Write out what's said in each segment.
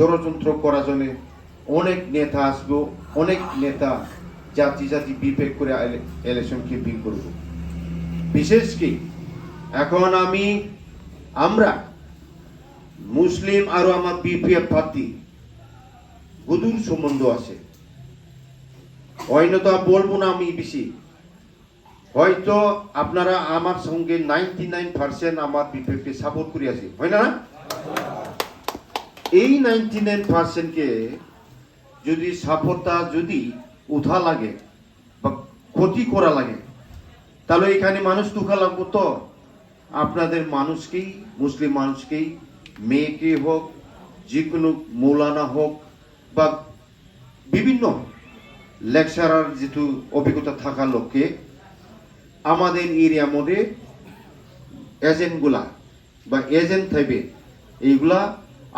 ষড়যন্ত্র করার জন্য অনেক নেতা আসবো, অনেক নেতা জাতি জাতি বিবেক করে ইলেকশন কিপিং করব। বিশেষ কি এখন আমরা মুসলিম আর আমার বিপিএফ প্রার্থী গুদুর সম্বন্ধ আছে, অন্যতা বলবো না আমি বেশি। হয়তো আপনারা আমার সঙ্গে 99% আমার বিপিএফকে সাপোর্ট করে আছে, হয় না? এই 99% কে যদি সাপোর্টটা যদি উঠা লাগে বা ক্ষতি করা লাগে, তাহলে এখানে মানুষ দুঃখ লাগবো। তো আপনাদের মানুষকেই, মুসলিম মানুষকেই, মেয়েকে হোক, যে কোনো মৌলানা হোক বা বিভিন্ন লেকচারার যেহেতু অভিজ্ঞতা থাকা লোককে আমাদের এরিয়ার মধ্যে এজেন্টগুলা বা এজেন্ট থাকবে, এইগুলা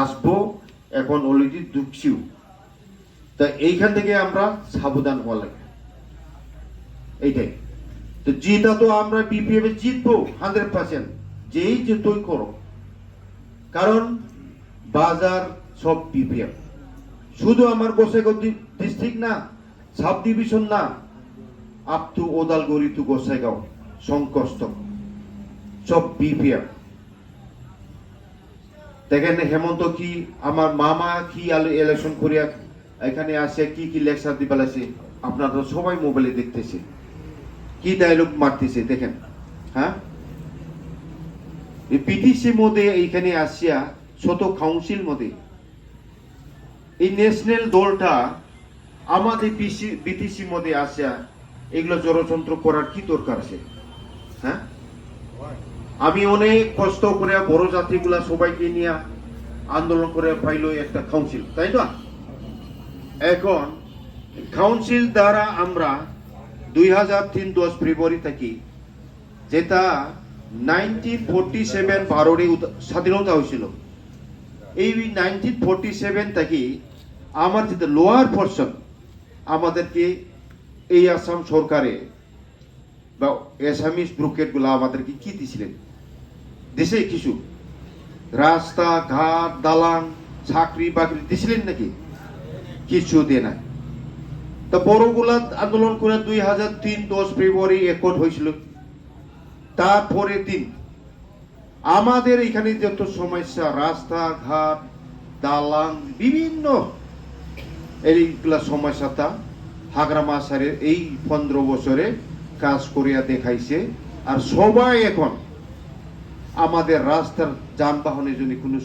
আসবো। এখন অলরেডি ঢুকছিও, তা এইখান থেকে আমরা সাবধান হওয়া লাগে। এইটাই তো, যেটা তো আমরা বিপিএফ জিতবো 100%, যেই যেতই করো, কারণ বাজার সব বিপিএফ। শুধু আমার গোসাইগাঁও ডিস্ট্রিক্ট না, সাব ডিভিশন না, up to Udalguri to Gossaigaon সংকষ্ট সব বিপিএফ। দেখেন হেমন্ত কি আমার মামা কি ইলেকশন করিয়া এখানে আসে কি কি লেকচার দিতে পারছে, আপনারা সবাই মোবাইলে দেখতেছে, কি ডায়লগ মারতেছে দেখেন। হ্যাঁ, পিটিসি মধ্যে এইখানে আসিয়া ছোট কাউন্সিল মধ্যে এই ন্যাশনাল দলটা আমাদের বিটিসি মধ্যে আসিয়া এগুলো ষড়যন্ত্র করার কি দরকার আছে? হ্যাঁ, আমি অনেক কষ্ট করে বড় জাতিগুলা সবাইকে নিয়ে আন্দোলন করে পাইল একটা কাউন্সিল, তাই না? এখন কাউন্সিল দ্বারা আমরা 2003 10 ফেব্রুয়ারি থেকে, যেটা 1947 ভারতে স্বাধীনতা হয়েছিল, এই 1947 থেকে আমার যেটা লোয়ার পোর্শন আমাদেরকে এই আসাম সরকারে বা এসামিস ব্রোকেট গুলা আমাদেরকে কি দিছিলেন? দেশে কিছু রাস্তা ঘাট দালান চাকরি বাকরি দিছিলেন নাকি? কিছু দিয়ে নাই। তা বড়গুলা আন্দোলন করে 2003 10 ফেব্রুয়ারি একট হয়েছিল। তারপরে দিন আমাদের এখানে যত সমস্যা, রাস্তা ঘাট দালান বিভিন্ন এইগুলা সমস্যাটা হাগরামা স্যারের এই 15 বছরে কাজ করিয়া দেখাইছে। আর সবাই এখন আমাদের রাস্তার যানবাহনের জন্য কোনো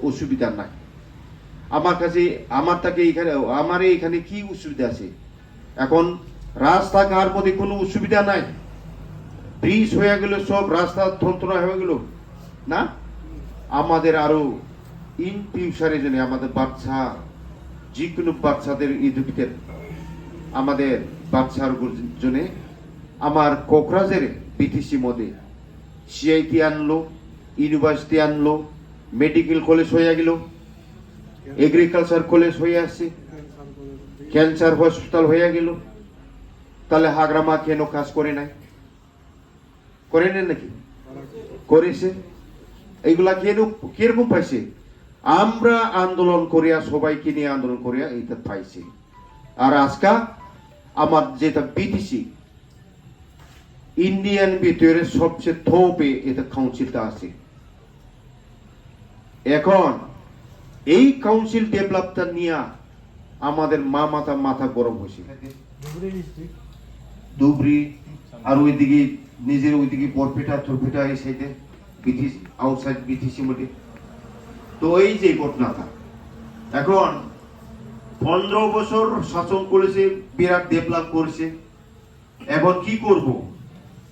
অসুবিধা নাই। আমার কাছে আমার এখানে কি অসুবিধা আছে? এখন রাস্তাঘাট মধ্যে কোনো অসুবিধা নাই, ব্রিজ হয়ে গেল, সব রাস্তা থন্তনা হয়ে গেল না। আমাদের আরো ইন ফিউচারের জন্য আমাদের বাচ্চা, যে কোনো বাচ্চাদের এডুকেটেড আমাদের বাচ্চার জন্য আমার কোকরাঝের বিটিসি মধ্যে সিআইটি আনলো, ইউনিভার্সিটি আনলো, মেডিকেল কলেজ হয়ে গেল, এগ্রিকালচার কলেজ হয়ে আসছে, ক্যান্সার হসপিটাল হয়ে গেল। তাহলে হাগরামা কেন কাজ করে নাই? করে নেন নাকি? করেছে। এইগুলা কেন কিরকম পাইছে? আমরা আন্দোলন করিয়া, সবাইকে নিয়ে আন্দোলন করিয়া এইটা পাইছে। আর আজকা আমার যেটা বিটিসি ইন্ডিয়ান ভিতরে সবচেয়ে থোপে এটা কাউন্সিলটা আছে। এখন এই কাউন্সিল ডেভেলপটা নিয়ে আমাদের মাথা গরম হয়েছে। ধুবড়ি আর ওইদিকে নিজের ওইদিকে বরপেটা থরপেটা এই সাইডে বিটিসি আউটসাইড বিটিসি মধ্যে। তো এই যে ঘটনাটা এখন 15 বছর শাসন করেছে, বিরাট ডেভেলপ করেছে। এখন কি করব?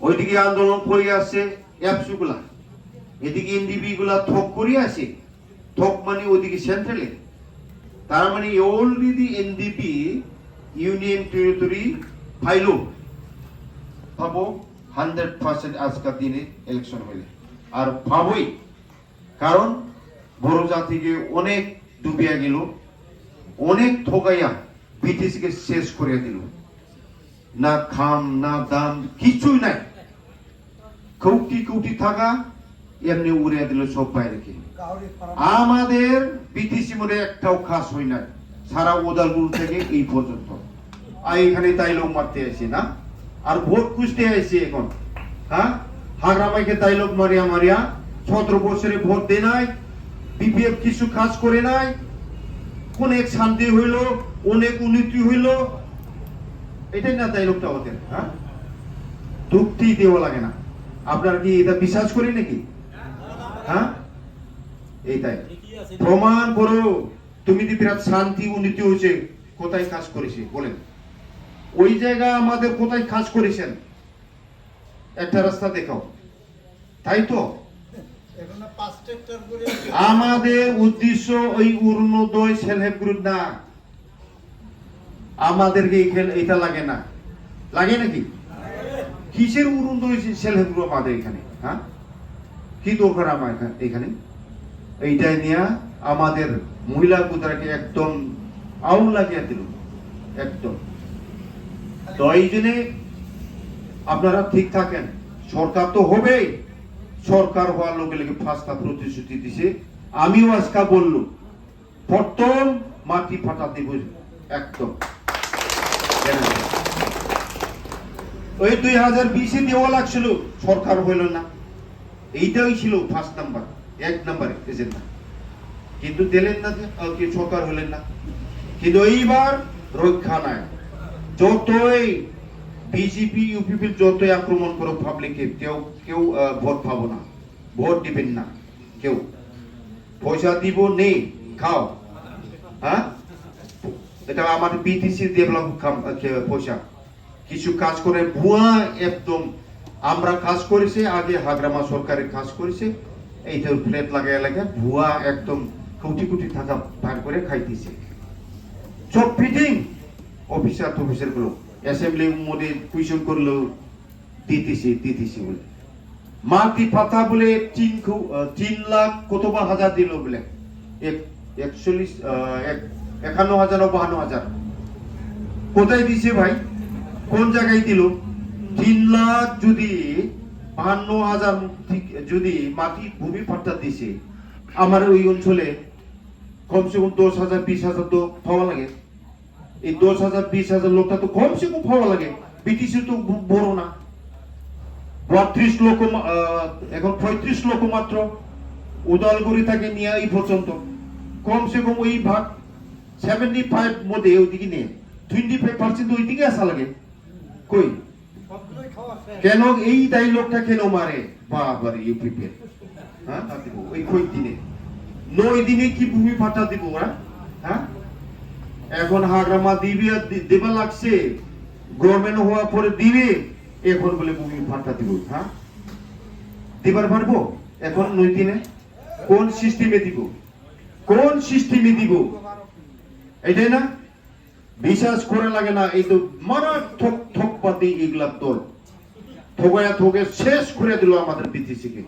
ওইদিকে আন্দোলন করে আসছে অ্যাপসু গুলা, এদিকে এনডিপি গুলা থক করে আসে। থক মানে ওইদিকে সেন্ট্রালে, তার মানে অলরেডি এনডিপি ইউনিয়ন টেরিটরি ফাইলো পাবো 100% আজকের দিনে ইলেকশন হইলে। আর পাবই, কারণ বড় জাতিকে অনেক ডুবিয়া গেল, অনেক ঠকাইয়া বিটিসিকে শেষ করে দিল। না খাম না দাম কিছুই নাই, কোটি কোটি টাকা এমনি উড়িয়ে দিল সব বাইরে। আমাদের বিটিসি মনে একটাও খাস হয় না সারা উদালগুড়ি থেকে এই পর্যন্ত। আর এখানে তাই লোক মারতে আসে না, আর ভোট খুঁজতে আসে এখন। হ্যাঁ, হাগরামাইকে তাই লোক মারিয়া মারিয়া 17 বছরে ভোট দেয় নাই, বিপিএফ কিছু কাজ করে নাই, অনেক শান্তি হইল, অনেক উন্নতি হইল, এটাই না তাই লোকটা ওদের। হ্যাঁ, যুক্তি দেওয়া লাগে না। আপনার কি এটা বিশ্বাস করি নাকি? হ্যাঁ, এইটাই প্রমাণ করো। তুমি যদি বিরাট শান্তি উন্নতি হয়েছে, কোথায় কাজ করেছে বলেন? ওই জায়গা আমাদের কোথায় কাজ করেছেন? একটা রাস্তা দেখাও, তাই তো। আমাদের উদ্দেশ্য ওই অরুণোদয় সেলফ হেল্প গ্রুপ না, আমাদেরকে এটা লাগে না, লাগে নাকি? কিসের অরুণোদয় সেলফ হেল্প গ্রুপ আমাদের এখানে? হ্যাঁ, কি দরকার আমার এখানে? এইটাই নিয়ে আমাদের মহিলা কুতারাকে একদম আউল লাগিয়ে দিল একদম। তো এই জন্য আপনারা ঠিক থাকেন। সরকার তো হবে, সরকার হওয়ার লোকে লোকে ফাঁসটা প্রতিশ্রুতি দিছে। আমিও আজকে বললো প্রথম মাটি ফাটা দিব একদম। ওই 2020-এ দেওয়া লাগছিল, সরকার হইল না। এইটাই ছিল ফার্স্ট নাম্বার, 1 নম্বরে এজেন্ডা, কিন্তু দিলেন না, সরকার হলেন না। কিন্তু এইবার রক্ষা নাই। যতই বিজেপি ইউপিপি যতই আক্রমণ করো পাবলিকে, কেউ ভোট পাবো না, ভোট দিবেন না কেউ। পয়সা দিব নেই, খাও। হ্যাঁ, এটা আমাদের বিটিসি ডেভেলপ পয়সা কিছু কাজ করে ভুয়া একদম। আমরা কাজ করেছে আগে, হাগরামা সরকারের কাজ করেছে, এইটা ফ্ল্যাট লাগায় লাগায় ভুয়া একদম কোটি কোটি টাকা ভাগ করে খাইতেছে। সব ফিটিং অফিসার গুলো অ্যাসেম্বলি মধ্যে কুইশন করলেও দিতেছি বলে। মাটি পাতা বলে 3 লাখ কত বা হাজার দিল বলে, 51,000 ও 52,000 কোথায় দিছে ভাই? কোন জায়গায় দিল? 3 লাখ যদি 52,000 যদি মাটি ভূমি পাট্টা দিছে, আমার ওই অঞ্চলে কমসে কম 10,000 20,000 তো পাওয়া লাগে। এই 10,000 20,000 লোকটা তো কমসে কম পাওয়া লাগে। বিটিসি তো বড় না, 32 লক্ষ, এখন 35 লক্ষ মাত্র উদালগুড়ি থেকে নিয়ে এই পর্যন্ত। কমসে কম ওই ভাগ 75 মধ্যে ওইদিকে নিয়ে 25% ওইদিকে আসা লাগে। কই কেন এই দায়ী লোকটা কেন মারে? বাবার ইউপিপি। হ্যাঁ, ওই কই দিনে 9 দিনে কি ভূমি ফাটা দিব ওরা? হ্যাঁ, এখন হাগরামা দিবে, দেবা লাগছে, গভর্নমেন্ট হওয়ার পরে দিবে, এখন বলে ভূমি ফাটা দিব। হ্যাঁ, দিবার পারবো এখন 9 দিনে? কোন সিস্টেমে দিব? কোন সিস্টেমে দিব? এটাই না, বিশ্বাস করে লাগে না। এই তো মারাত্মক ঠকপাতি এগুলা দল ঠকে শেষ করে দিল আমাদের বিটিসি কে।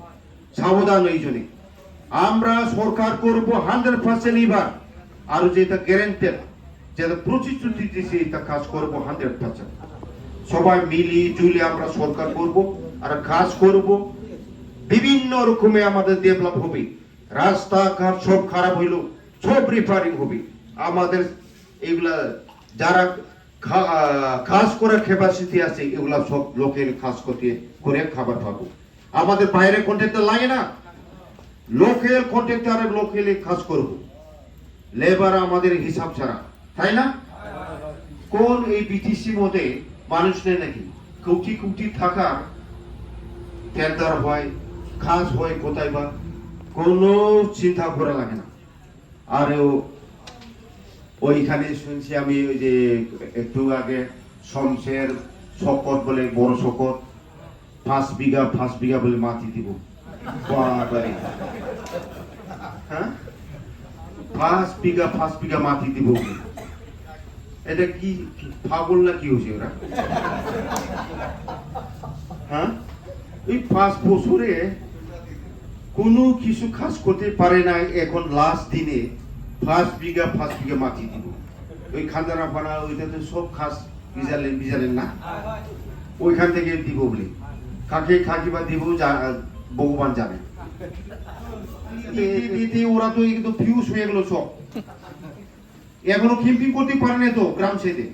সাবধান এই জন্য আমরা সরকার করব 100% এবার, আর যেটা গ্যারান্টেড, যেটা প্রতিশ্রুতি দিয়েছে, এটা কাজ করব 100%। সবাই মিলি জুলি আমরা সরকার করব আর কাজ করব। বিভিন্ন রকমে আমাদের ডেভেলপ হবে, রাস্তাঘাট সব খারাপ হইলো সব রিপেয়ারিং হবে। আমাদের এগুলা যারা খাস করে ক্যাপাসিটি আছে, এগুলা সব লোকের খাস করে খাবার পাবো। আমাদের বাইরে কন্ট্রাক্টর লাগে না, লোকেল কন্ট্রাক্টর লোকেলে কাজ করব। লেবার আমাদের হিসাব ছাড়া, তাই না? কোন এই বিটিসি মধ্যে মানুষ নেই নাকি? কোটি কোটি টাকা টেন্ডার হয়, কাজ হয়, কোথায় বা কোনো চিন্তা করা লাগে না। আর ওইখানে শুনছি আমি ওই যে একটু আগে শমশের শকত বলে, বড় শকত 5 বিঘা বলে মাটি দিব। হ্যাঁ, 5 বিঘা মাটি দিব। এটা কি পাগল না কি হয়েছে ওরা? হ্যাঁ, এই 5 বছরে কোনো কিছু কাজ করতে পারে না, এখন লাস্ট দিনে 5 বিঘা মাটি দিব। ওই খান্দারা পানা ওইটাতে সব খাস বিজালেন না, ওইখান থেকে দিব বলে। কাকে খাকি বা দিব ভগবান জানে। এতে ওরা তো একদম ফিউজ হয়ে গেল সব, এখনো ক্যাম্পিং করতে পারে না তো গ্রাম ছেড়ে,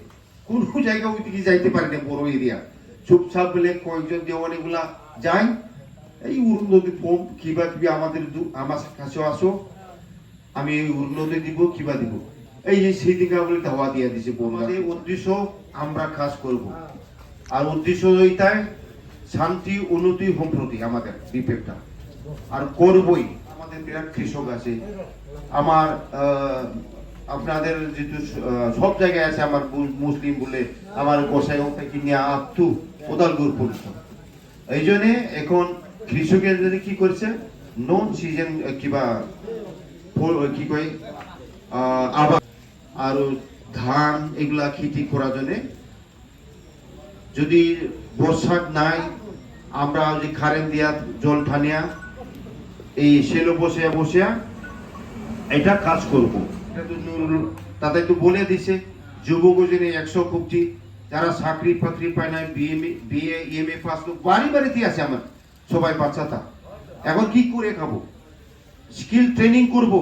কোন জায়গা ওই দিকে যাইতে পারে না, বড় এরিয়া চুপচাপ বলে কয়েকজন দেওয়ানি গুলা যায়, এই উন্নতি ফোন কিবা কিবি আমাদের আমার কাছে আসো, আমি এই উন্নতি দিব কিবা দিব, এই যে সেই দিকে বলে ধাওয়া দিয়ে দিছে। আমাদের উদ্দেশ্য আমরা কাজ করব, আর উদ্দেশ্য এইটাই শান্তি উন্নতি সম্প্রতি আমাদের বিপেকটা, আর করবই। আমাদের বিরাট কৃষক আছে, আমার আপনাদের যেহেতু সব জায়গায় আছে, আমার মুসলিম বলে আমার গোসাই থেকে নিয়ে আপটু উদালগুড় পর্যন্ত। এই জন্য এখন কৃষকের যদি কি করছে নন সিজন কিবা কি কয় আবার আর ধান এগুলা খেতি করার জন্য যদি বর্ষা নাই, আমরা যে কারেন্ট দিয়া জল ঠানিয়া এই সেলো বসে বসে এটা কাজ করব। তাতে তো বলে দিছে যুবক জনে 100 কোটি যারা চাকরি ফাকরি পায় না, বিএ এমএ পাস তো বাড়ি বাড়িতে আছে আমার সবাই বাচ্চাটা, এখন কি করে খাবো? স্কিল ট্রেনিং করব,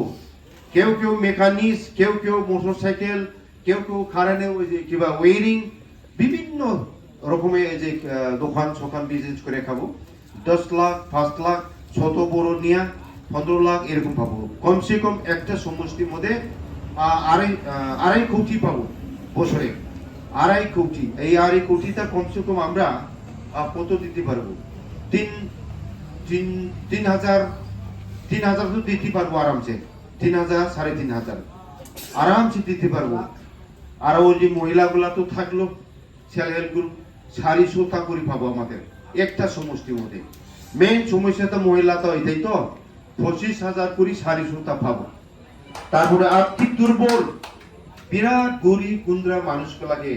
কেউ কেউ মেকানিক, কেউ কেউ মোটরসাইকেল, কেউ কেউ কারেন্টে ওই যে কিবা ওয়ারিং, বিভিন্ন রকমের যে দোকান সোকান বিজনেস করে খাবো। 10 লাখ 5 লাখ ছোট বড় নিয়ে 15 লাখ এরকম পাবো, কমসে কম একটা সমষ্টির মধ্যে আড়াই কোটি পাবো বছরে, 2.5 কোটি। এই 2.5 কোটিটা কমসে কম আমরা কত দিতে পারবো? 3,000 তো দিতে পারবো আরামসে, 3,000 3,500 আরামসে দিতে পারবো। আর ওই যে মহিলাগুলা তো থাকলো সেলফ হেল্প গ্রুপ, 400 টাকা করে পাবো আমাদের একটা সমষ্টির মধ্যে। মেইন সমস্যাটা মহিলা তো এটাই তো, 25,000 করে 400 টাকা পাবো। তারপরে আর্থিক দুর্বল বিরাট গরিব গুন্দ্রা মানুষগুলাকে